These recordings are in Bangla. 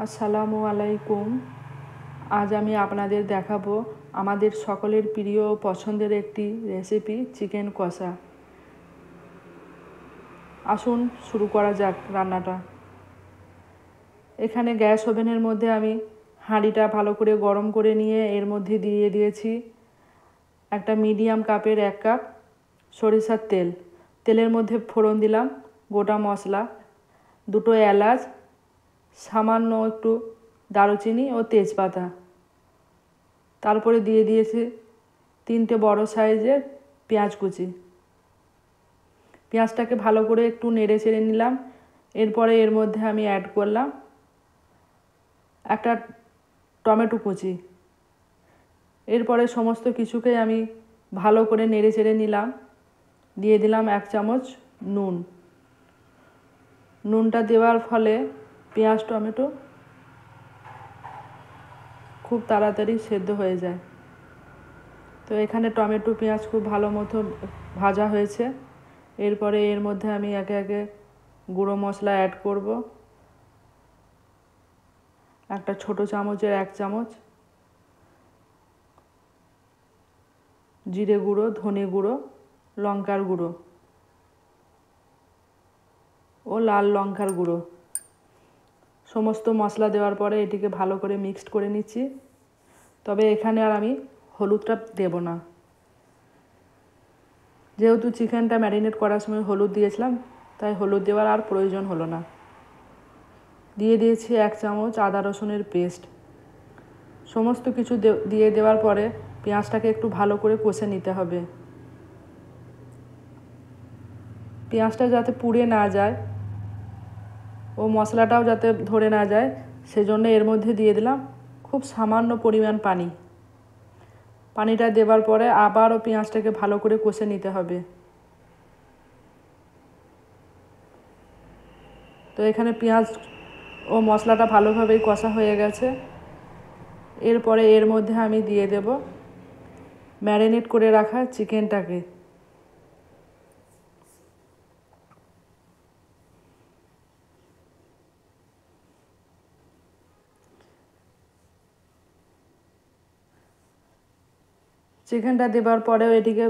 আসসালামু আলাইকুম। আজ আমি আপনাদের দেখাবো আমাদের সকলের প্রিয় ও পছন্দের একটি রেসিপি, চিকেন কষা। আসুন শুরু করা যাক রান্নাটা। এখানে গ্যাস ওভেনের মধ্যে আমি হাঁড়িটা ভালো করে গরম করে নিয়ে এর মধ্যে দিয়ে দিয়েছি একটা মিডিয়াম কাপের 1 কাপ সরিষার তেল। তেলের মধ্যে ফোড়ন দিলাম গোটা মশলা, 2টো এলাচ, সামান্য একটু দারুচিনি ও তেজপাতা। তারপরে দিয়ে দিয়েছি 3টে বড় সাইজের পেঁয়াজ কুচি। পেঁয়াজটাকে ভালো করে একটু নেড়ে চেড়ে নিলাম। এরপরে এর মধ্যে আমি অ্যাড করলাম একটা টমেটো কুচি। এরপরে সমস্ত কিছুকে আমি ভালো করে নেড়ে চেড়ে নিলাম। দিয়ে দিলাম 1 চামচ নুন। নুনটা দেওয়ার ফলে পেঁয়াজ টমেটো খুব তাড়াতাড়ি সেদ্ধ হয়ে যায়। তো এখানে টমেটো পেঁয়াজ খুব ভালো মতো ভাজা হয়েছে। এরপরে এর মধ্যে আমি একে একে গুঁড়ো মশলা অ্যাড করব। একটা ছোট চামচের 1 চামচ জিরে গুঁড়ো, ধনে গুঁড়ো, লঙ্কার গুঁড়ো ও লাল লঙ্কার গুঁড়ো। সমস্ত মশলা দেওয়ার পরে এটিকে ভালো করে মিক্সড করে নিচ্ছি। তবে এখানে আর আমি হলুদটা দেব না, যেহেতু চিকেনটা ম্যারিনেট করার সময় হলুদ দিয়েছিলাম, তাই হলুদ দেওয়ার আর প্রয়োজন হলো না। দিয়ে দিয়েছি 1 চামচ আদা রসুনের পেস্ট। সমস্ত কিছু দিয়ে দেওয়ার পরে পেঁয়াজটাকে একটু ভালো করে কষে নিতে হবে। পেঁয়াজটা যাতে পুড়ে না যায় ও মশলাটাও যাতে ধরে না যায়, সেজন্য এর মধ্যে দিয়ে দিলাম খুব সামান্য পরিমাণ পানি। পানিটা দেওয়ার পরে আবারও পেঁয়াজটাকে ভালো করে কষে নিতে হবে। তো এখানে পেঁয়াজ ও মশলাটা ভালোভাবেই কষা হয়ে গেছে। এরপরে এর মধ্যে আমি দিয়ে দেব ম্যারিনেট করে রাখা চিকেনটাকে। চিকেনটা দেওয়ার পরেও এটিকে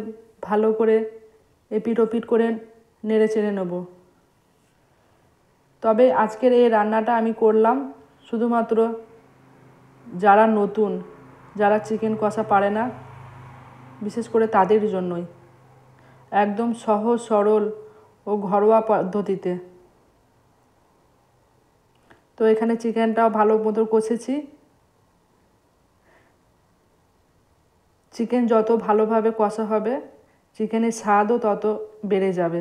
ভালো করে এপিট ওপিট করে নেড়ে চেড়ে নেব। তবে আজকের এই রান্নাটা আমি করলাম শুধুমাত্র যারা নতুন, যারা চিকেন কষা পারে না, বিশেষ করে তাদের জন্যই। একদম সহজ সরল ও ঘরোয়া পদ্ধতিতে। তো এখানে চিকেনটাও ভালো মতো কষেছি। চিকেন যত ভালোভাবে কষা হবে, চিকেনের স্বাদও তত বেড়ে যাবে।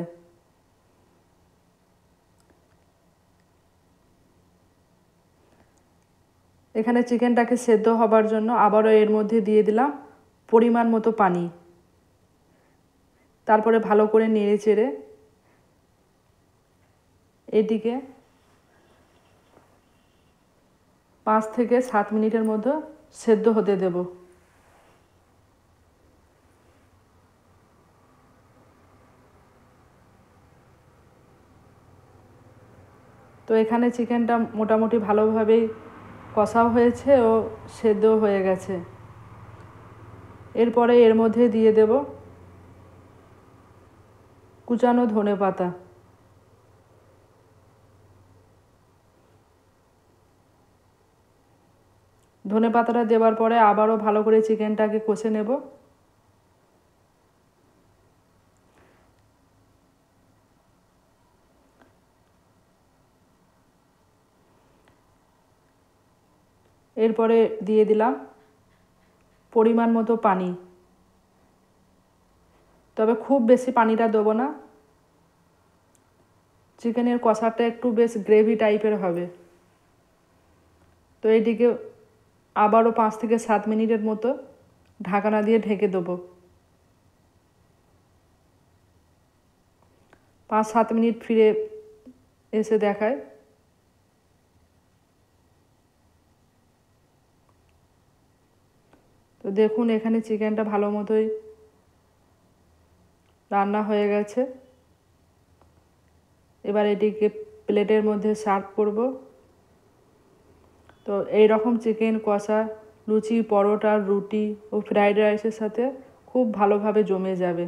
এখানে চিকেনটাকে সেদ্ধ হবার জন্য আবারও এর মধ্যে দিয়ে দিলাম পরিমাণ মতো পানি। তারপরে ভালো করে নেড়ে চেড়ে এটিকে 5 থেকে 7 মিনিটের মধ্যে সেদ্ধ হতে দেব। তো এখানে চিকেনটা মোটামুটি ভালোভাবেই কষাও হয়েছে ও সেদ্ধও হয়ে গেছে। এরপরে এর মধ্যে দিয়ে দেব কুচানো ধনেপাতা। ধনেপাতাটা দেওয়ার পরে আবারও ভালো করে চিকেনটাকে কষে নেব। এরপরে দিয়ে দিলাম পরিমাণ মতো পানি। তবে খুব বেশি পানিটা দেবো না, চিকেনের কষাটা একটু বেশ গ্রেভি টাইপের হবে। তো এটিকে আবারও 5 থেকে 7 মিনিটের মতো ঢাকনা দিয়ে ঢেকে দেবো। 5-7 মিনিট ফিরে এসে দেখায়। তো দেখুন এখানে চিকেনটা ভালো মতোই রান্না হয়ে গেছে। এবার এটিকে প্লেটের মধ্যে সার্ভ করব। তো এই রকম চিকেন কষা লুচি, পরোটা, রুটি ও ফ্রাইড রাইসের সাথে খুব ভালোভাবে জমে যাবে।